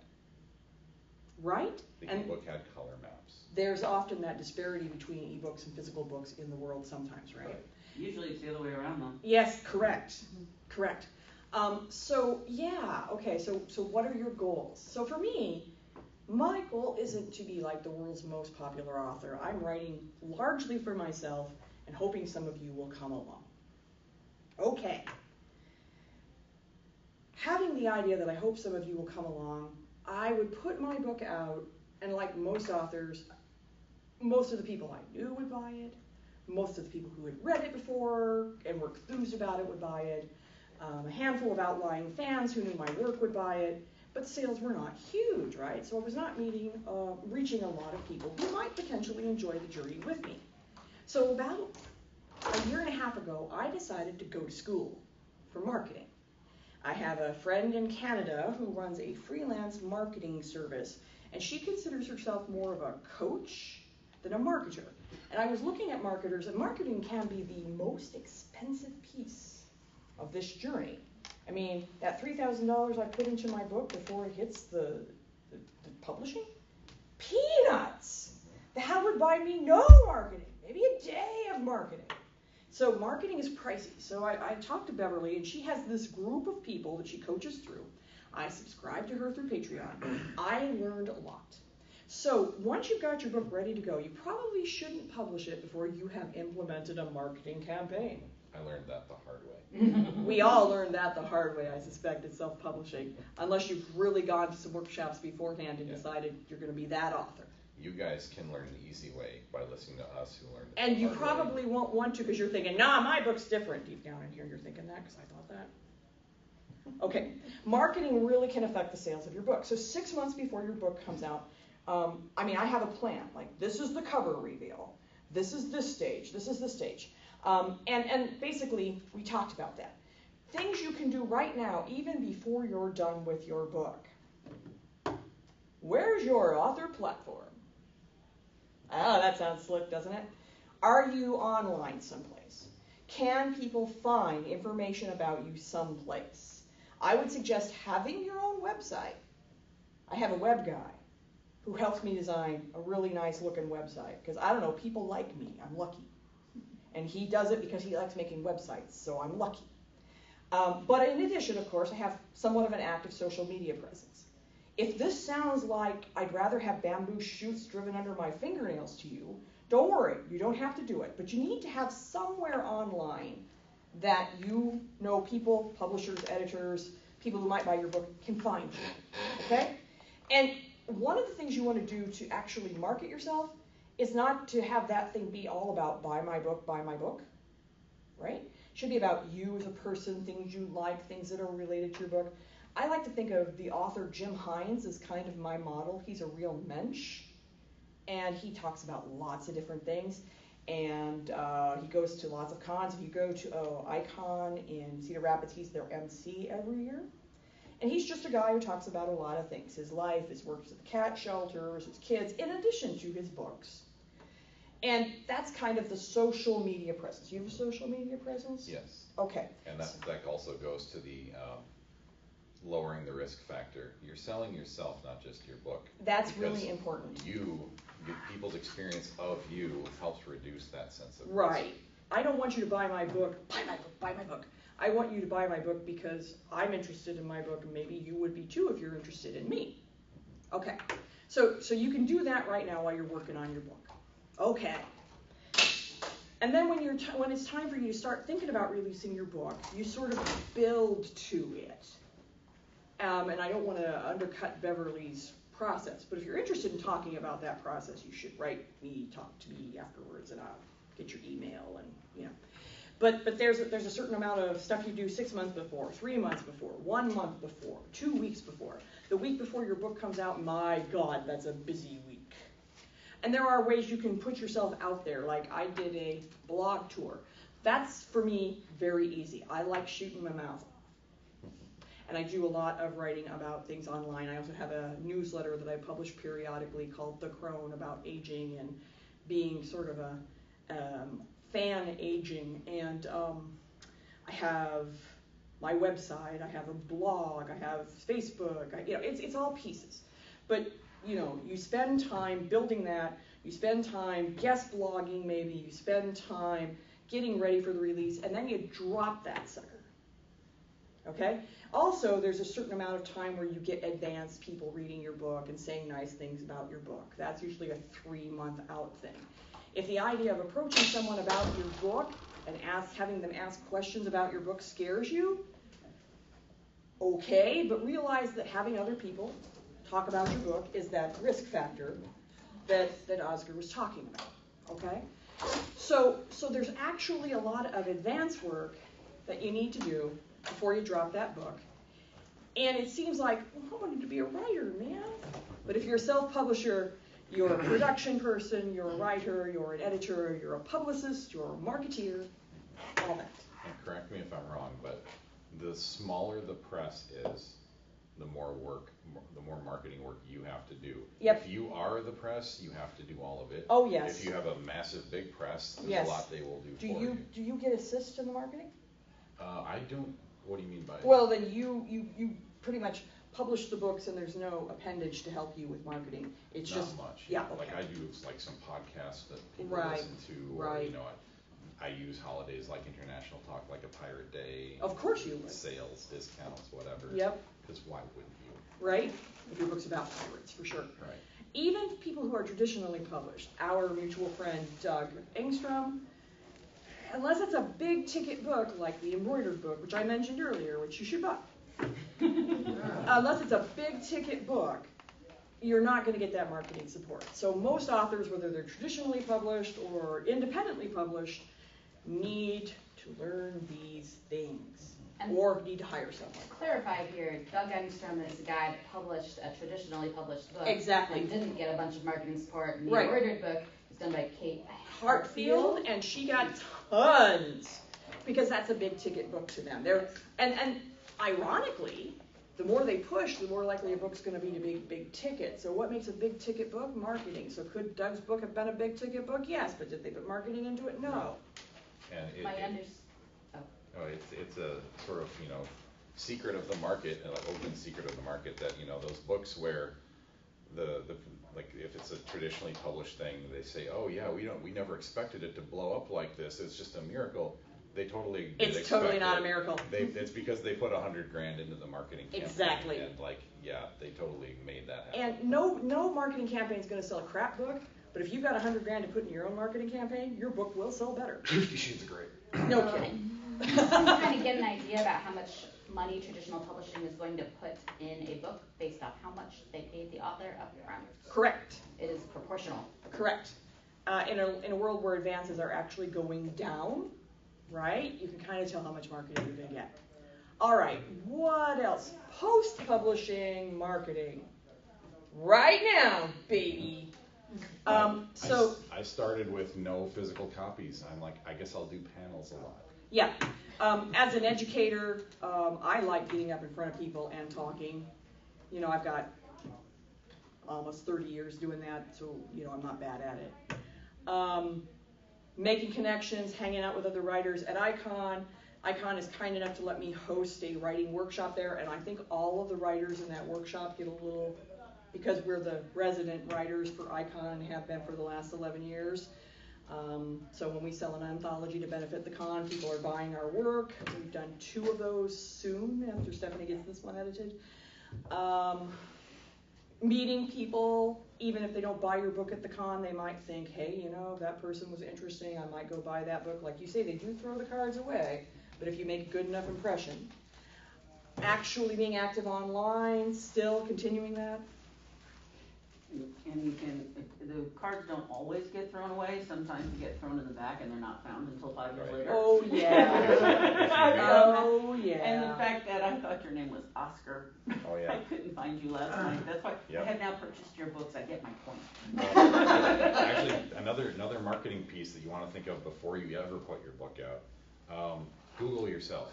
Right? The And ebook had color maps. there's often that disparity between ebooks and physical books in the world sometimes, right? Usually it's the other way around though. Yes, correct. Correct. So yeah, okay, so what are your goals? So for me, my goal isn't to be like the world's most popular author. I'm writing largely for myself and hoping some of you will come along. Okay. Having the idea that I hope some of you will come along, I would put my book out, and like most authors, most of the people I knew would buy it. Most of the people who had read it before and were enthused about it would buy it. A handful of outlying fans who knew my work would buy it. But sales were not huge, right? So I was not reaching a lot of people who might potentially enjoy the journey with me. So about a year and a half ago, I decided to go to school for marketing. I have a friend in Canada who runs a freelance marketing service, and she considers herself more of a coach than a marketer. And I was looking at marketers, and marketing can be the most expensive piece of this journey. I mean, that $3,000 I put into my book before it hits the publishing? Peanuts! That would buy me no marketing, maybe a day of marketing. So marketing is pricey. So I talked to Beverly, and she has this group of people that she coaches through. I subscribed to her through Patreon. I learned a lot. So once you've got your book ready to go, you probably shouldn't publish it before you have implemented a marketing campaign. I learned that the hard way. We all learned that the hard way, I suspect, in self-publishing, unless you've really gone to some workshops beforehand and decided you're going to be that author. You guys can learn the easy way by listening to us who learned it. And the you hard probably way. won't want to because you're thinking, nah, my book's different. Deep down in here, you're thinking that because I thought that. Okay, marketing really can affect the sales of your book. So 6 months before your book comes out, I have a plan. Like, this is the cover reveal. This is this stage. This is this stage. And basically, we talked about that. Things you can do right now, even before you're done with your book. Where's your author platform? Oh, that sounds slick, doesn't it? Are you online someplace? Can people find information about you someplace? I would suggest having your own website. I have a web guy who helps me design a really nice looking website because, I don't know, people like me. I'm lucky. And he does it because he likes making websites, so I'm lucky. But in addition, of course, I have somewhat of an active social media presence. If this sounds like I'd rather have bamboo shoots driven under my fingernails to you, don't worry, you don't have to do it. But you need to have somewhere online that you know people, publishers, editors, people who might buy your book can find you, okay? And one of the things you want to do to actually market yourself is not to have that thing be all about buy my book, right? It should be about you as a person, things you like, things that are related to your book. I like to think of the author Jim Hines as kind of my model. He's a real mensch, and he talks about lots of different things, and he goes to lots of cons. If you go to Icon in Cedar Rapids, he's their MC every year. And he's just a guy who talks about a lot of things, his life, his works at the cat shelters, his kids, in addition to his books. And that's kind of the social media presence. You have a social media presence? Yes. Okay. And that also goes to the lowering the risk factor. You're selling yourself, not just your book. That's really important. People's experience of you helps reduce that sense of risk. Right. I don't want you to buy my book, buy my book. I want you to buy my book because I'm interested in my book, and maybe you would be too if you're interested in me. Okay. So you can do that right now while you're working on your book. Okay. And then when it's time for you to start thinking about releasing your book, you sort of build to it. And I don't want to undercut Beverly's process, but if you're interested in talking about that process, you should talk to me afterwards, and I'll get your email and. But there's a certain amount of stuff you do 6 months before, 3 months before, 1 month before, 2 weeks before. The week before your book comes out, my God, that's a busy week. And there are ways you can put yourself out there. Like I did a blog tour. That's, for me, very easy. I like shooting my mouth off. And I do a lot of writing about things online. I also have a newsletter that I publish periodically called The Crone about aging and being sort of fan aging, and I have my website, I have a blog, I have Facebook, it's all pieces. But, you spend time building that, you spend time guest blogging maybe, you spend time getting ready for the release, and then you drop that sucker. Okay? Also, there's a certain amount of time where you get advanced people reading your book and saying nice things about your book. That's usually a 3-month out thing. If the idea of approaching someone about your book and having them ask questions about your book scares you, okay, but realize that having other people talk about your book is that risk factor that Oscar was talking about, okay? So there's actually a lot of advanced work that you need to do before you drop that book. And it seems like, well, I wanted to be a writer, man. But if you're a self-publisher, you're a production person, you're a writer, you're an editor, you're a publicist, you're a marketeer, all that. And correct me if I'm wrong, but the smaller the press is, the more marketing work you have to do. Yep. If you are the press, you have to do all of it. Oh, yes. If you have a massive big press, there's Yes. a lot they will do for you. Do you get assist in the marketing? I don't. What do you mean by? Well, then you pretty much publish the books, and there's no appendage to help you with marketing. It's Not just much. yeah. Like Okay. I do like some podcasts that people Right, listen to, or right. I use holidays like International Talk, like a Pirate Day. Of course you would. Sales, discounts, whatever. Yep. Because why wouldn't you? Right? If your book's about pirates, for sure. Right. Even people who are traditionally published, our mutual friend Doug Engstrom, unless it's a big ticket book like the embroidered book, which I mentioned earlier, which you should buy. Unless it's a big ticket book, you're not going to get that marketing support. So most authors, whether they're traditionally published or independently published, need to learn these things or need to hire someone. Clarify here, Doug Engstrom is a guy that published a traditionally published book. Exactly. And didn't get a bunch of marketing support. And the Right. embroidered book is done by Kate Hartfield, and she got tons because that's a big ticket book to them. And ironically, the more they push, the more likely a book's going to be to big ticket. So what makes a big ticket book? Marketing. So could Doug's book have been a big ticket book? Yes, but did they put marketing into it? No. And it's a sort of secret of the market, an open secret of the market that those books where the like if it's a traditionally published thing, they say, oh yeah, we never expected it to blow up like this. It's just a miracle. They totally did It's totally expect not it. a miracle. It's because they put $100,000 into the marketing campaign. Exactly. And they totally made that happen. And no marketing campaign is going to sell a crap book. But if you've got $100,000 to put in your own marketing campaign, your book will sell better. 50 Shades of Grey. No kidding. You can kind of get an idea about how much money traditional publishing is going to put in a book based off how much they paid the author up front. Correct. It is proportional. Correct. In a world where advances are actually going down, right? You can kind of tell how much marketing you're going to get. All right. What else? Post-publishing marketing. Right now, baby. I started with no physical copies. I'm like, I guess I'll do panels a lot. Yeah. As an educator, I like getting up in front of people and talking. I've got almost 30 years doing that, so, I'm not bad at it. Making connections, hanging out with other writers at Icon. Icon is kind enough to let me host a writing workshop there, and I think all of the writers in that workshop get a little, because we're the resident writers for Icon and have been for the last 11 years. So when we sell an anthology to benefit the con, people are buying our work. We've done 2 of those soon after Stephanie gets this one edited. Meeting people, even if they don't buy your book at the con, they might think, hey, that person was interesting, I might go buy that book. Like you say, they do throw the cards away, but if you make a good enough impression. Actually being active online, still continuing that. And the cards don't always get thrown away. Sometimes they get thrown in the back and they're not found until 5 years later. Oh, yeah. Oh, yeah. And the fact that I thought your name was Oscar. Oh, yeah. I couldn't find you last night. That's why Yep. I have now purchased your books. I get my point. Actually, another marketing piece that you want to think of before you ever put your book out. Google yourself.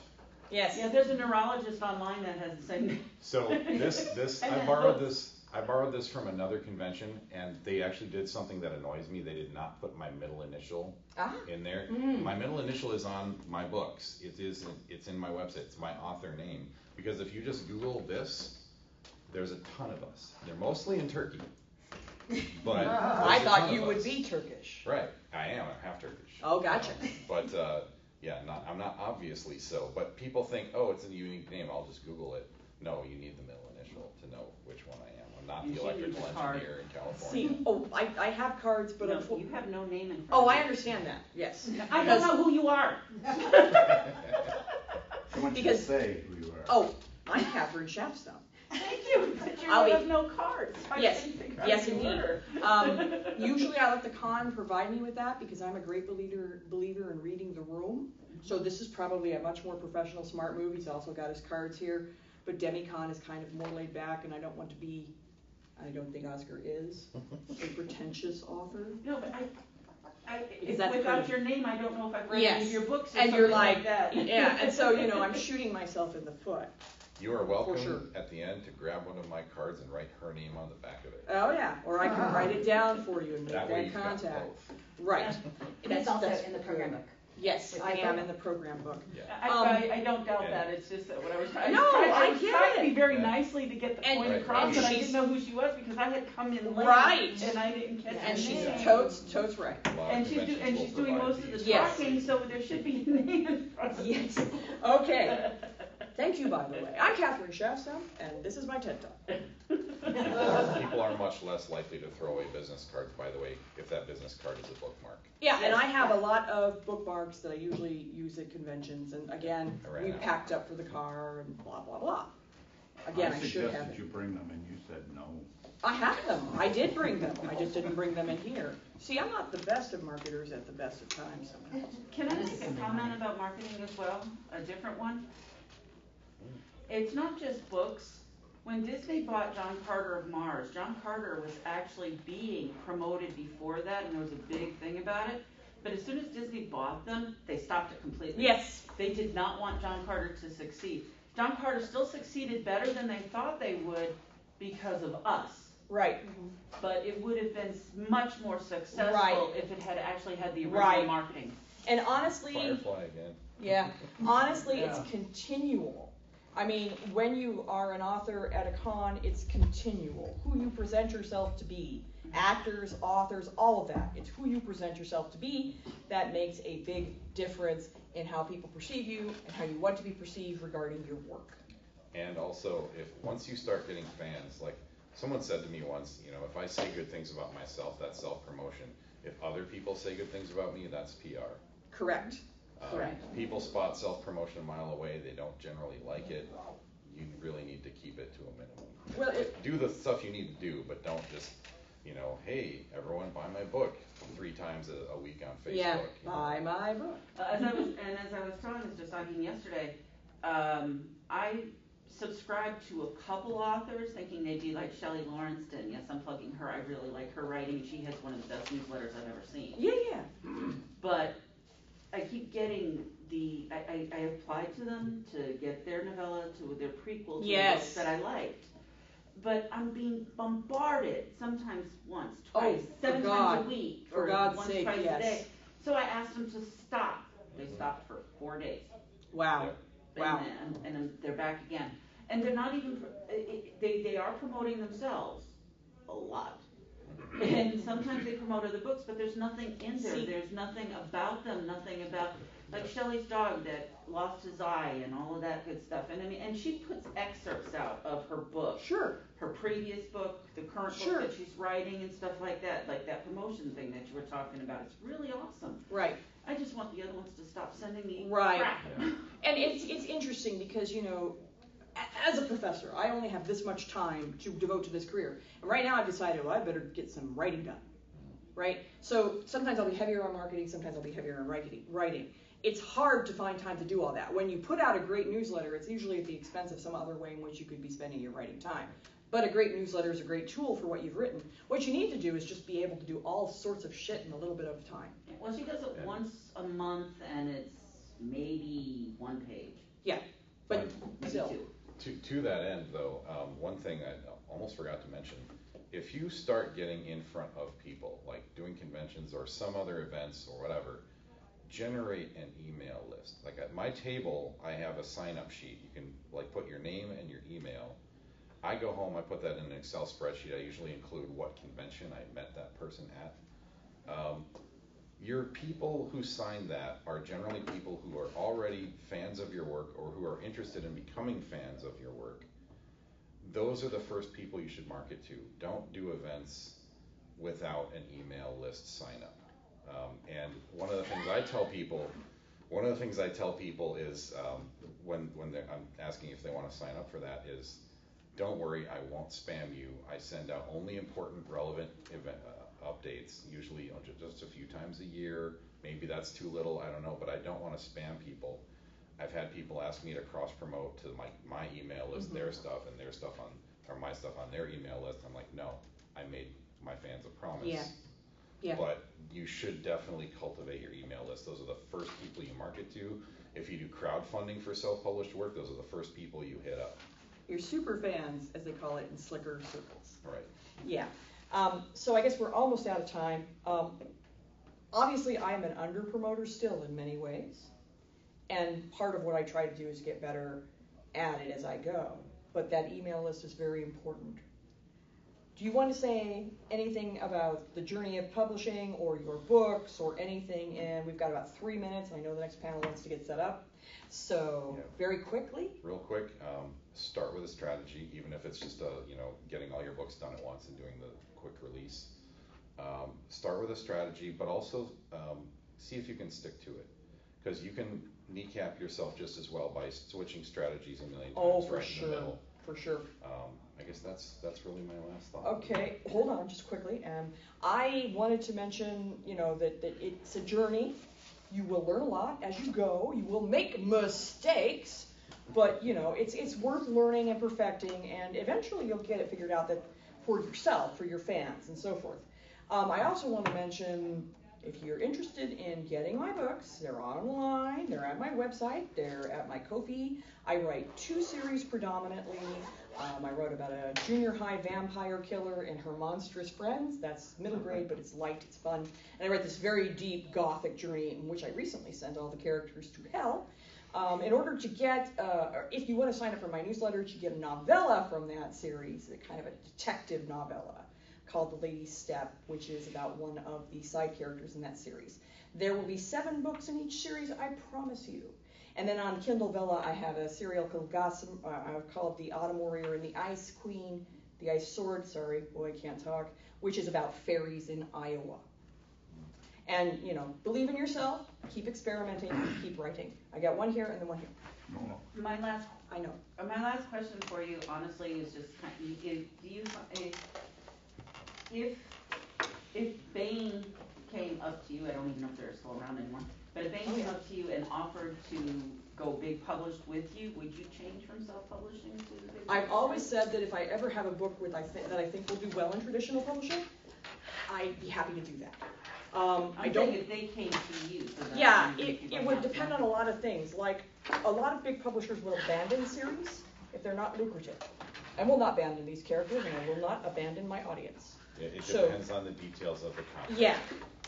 Yes. Yeah, there's a neurologist online that has the same name. So this I borrowed I borrowed this from another convention, and they actually did something that annoys me. They did not put my middle initial in there. My middle initial is on my books. It's in my website. It's my author name. Because if you just Google this, there's a ton of us. They're mostly in Turkey. But I thought you would be Turkish. Right, I am. I'm half Turkish. Oh, gotcha. But yeah, I'm not obviously so. But people think, oh, it's a unique name. I'll just Google it. No, you need the middle initial to know which one I am. I'm not the electrical engineer in California. See, I have cards, but No, you have no name in front oh, of I you. understand that. Yes. I don't know who you are. I want you to Because- say who you are. Oh, I'm Catherine Shafstone. Thank you, but you I'll be- have no cards. I Yes, didn't figure out yes who you indeed. were. Usually I let the con provide me with that because I'm a great believer in reading the room. So this is probably a much more professional, smart move. He's also got his cards here. But DemiCon is kind of more laid back, and I don't want to be, I don't think Oscar is, a pretentious author. No, but Because that's without pretty- your name, I don't know if I've read Yes. any of your books or And something you're like like, that. yeah, and so, you know, I'm shooting myself in the foot. You are welcome sure. at the end to grab one of my cards and write her name on the back of it. Oh, yeah, or I can write it down for you and make That way that you've got contact. both. Right. And it's also in the program book. Yes, I am in the program book. Yeah. I don't doubt that. It's just that what I was trying. No, I was get trying to it. be very Yeah. nicely to get the And- point Right. across, and but I she's- didn't know who she was because I had come in late Right. and I didn't catch And her she's name. totes right. A lot of And she's conventions will doing provide most of the these. Yes. talking, so there should be a name in front of Yes. you. Okay. Thank you, by the way. I'm Catherine Shafstone, and this is my TED Talk. People are much less likely to throw away business cards, by the way, if that business card is a bookmark. Yeah, and I have a lot of bookmarks that I usually use at conventions, and again, I ran we out. packed up for the car and blah, blah, blah. Again, I should have suggested it. you bring them and you said no. I have them. I did bring them. I just didn't bring them in here. See, I'm not the best of marketers at the best of times sometimes. Can I make a comment about marketing as well? A different one? It's not just books. When Disney bought John Carter of Mars, John Carter was actually being promoted before that, and there was a big thing about it. But as soon as Disney bought them, they stopped it completely. Yes. They did not want John Carter to succeed. John Carter still succeeded better than they thought they would because of us. Right. But it would have been much more successful Right. if it had actually had the original Right. marketing. And honestly, Firefly again. yeah, honestly, Yeah. it's continual. I mean, when you are an author at a con, it's continual. Who you present yourself to be. Actors, authors, all of that. It's who you present yourself to be that makes a big difference in how people perceive you and how you want to be perceived regarding your work. And also, if once you start getting fans, like someone said to me once, you know, if I say good things about myself, that's self-promotion. If other people say good things about me, that's PR. Correct. Correct. People spot self-promotion a mile away. They don't generally like it. You really need to keep it to a minimum. Well, Do the stuff you need to do, but don't just, you know, hey, everyone buy my book 3 times a week on Facebook. yeah, you know. buy my book. As I was telling Mr. Sahin yesterday, I subscribed to a couple authors thinking they'd be like Shelley Lawrenston. Yes, I'm plugging her. I really like her writing. She has one of the best newsletters I've ever seen. Yeah, yeah. But I keep getting I applied to them to get their novella, to their prequel, to Yes. the books that I liked. But I'm being bombarded, sometimes once, twice, Oh, 7 for times God. a week, For or God's once, sake, twice yes. a day. So I asked them to stop. They stopped for 4 days. Wow. Wow. And then they're back again. And they're not even, they are promoting themselves a lot. And sometimes they promote other books, but there's nothing in there. See. There's nothing about them, nothing about, like Shelley's dog that lost his eye and all of that good stuff. And I mean, and she puts excerpts out of her book. Sure. Her previous book, the current Sure. book that she's writing and stuff like that promotion thing that you were talking about. It's really awesome. Right. I just want the other ones to stop sending me Right. crap. And it's interesting because, you know, as a professor, I only have this much time to devote to this career. And right now I've decided, well, I better get some writing done. Right? So sometimes I'll be heavier on marketing, sometimes I'll be heavier on writing. It's hard to find time to do all that. When you put out a great newsletter, it's usually at the expense of some other way in which you could be spending your writing time. But a great newsletter is a great tool for what you've written. What you need to do is just be able to do all sorts of shit in a little bit of time. Well, she does it once a month, and it's maybe 1 page. Yeah, but Maybe still. 2. To that end, though, one thing I almost forgot to mention, if you start getting in front of people, like doing conventions or some other events or whatever, generate an email list. Like at my table, I have a sign-up sheet. You can like put your name and your email. I go home, I put that in an Excel spreadsheet. I usually include what convention I met that person at. Your people who sign that are generally people who are already fans of your work or who are interested in becoming fans of your work. Those are the first people you should market to. Don't do events without an email list sign up. And one of the things I tell people is when I'm asking if they want to sign up for that is, don't worry, I won't spam you. I send out only important, relevant event updates, usually just a few times a year. Maybe that's too little, I don't know, but I don't want to spam people. I've had people ask me to cross promote to my email list, their stuff and their stuff on, or my stuff on their email list. I'm like, no, I made my fans a promise. Yeah. But you should definitely cultivate your email list. Those are the first people you market to. If you do crowdfunding for self-published work, those are the first people you hit up. Your super fans, as they call it in slicker circles. Right. Yeah. So I guess we're almost out of time. Obviously, I am an under promoter still in many ways. And part of what I try to do is get better at it as I go. But that email list is very important. Do you want to say anything about the journey of publishing or your books or anything? And we've got about 3 minutes. I know the next panel wants to get set up. So very quickly. Real quick, start with a strategy, even if it's just getting all your books done at once and doing the quick release. Start with a strategy, but also see if you can stick to it. Because you can kneecap yourself just as well by switching strategies a million times right in the middle. For sure. I guess that's really my last thought. Okay, hold on just quickly. I wanted to mention, that it's a journey. You will learn a lot as you go. You will make mistakes, but it's worth learning and perfecting, and eventually you'll get it figured out that for yourself, for your fans, and so forth. I also want to mention, if you're interested in getting my books, they're online, they're at my website, they're at my Ko-fi. I write 2 series predominantly. I wrote about a junior high vampire killer and her monstrous friends. That's middle grade, but it's light, it's fun. And I write this very deep gothic journey in which I recently sent all the characters to hell. In order to get, if you want to sign up for my newsletter, to get a novella from that series, a kind of a detective novella called The Lady's Step, which is about one of the side characters in that series. There will be 7 books in each series, I promise you. And then on Kindle Vella, I have a serial called The Autumn Warrior and the Ice Queen, the Ice Sword, sorry, boy, I can't talk, which is about fairies in Iowa. And, believe in yourself, keep experimenting, keep writing. I got one here and then one here. My last question for you, honestly, is just if Bain came up to you, I don't even know if they're still around anymore, but if Bain came up to you and offered to go big published with you, would you change from self-publishing to big? I've always said that if I ever have a book that I think will do well in traditional publishing, I'd be happy to do that. I don't think if they came to you. It would depend on a lot of things. Like a lot of big publishers will abandon series if they're not lucrative. I will not abandon these characters, and I will not abandon my audience. It depends on the details of the contract. Yeah.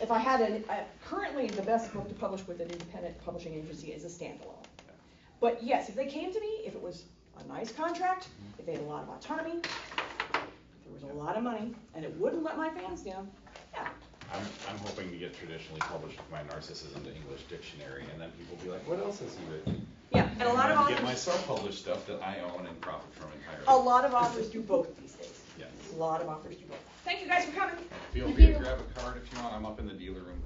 If I had currently the best book to publish with an independent publishing agency is a standalone. Yeah. But yes, if they came to me, if it was a nice contract, if they had a lot of autonomy, if there was a lot of money, and it wouldn't let my fans down, yeah. I'm hoping to get traditionally published with my Narcissism to English dictionary, and then people will be like, what else has he written? Yeah, and a lot of authors get my self-published stuff that I own and profit from entirely. A lot of authors do both these days. Yes. A lot of authors do both. Thank you guys for coming. Feel free to grab a card if you want. I'm up in the dealer room.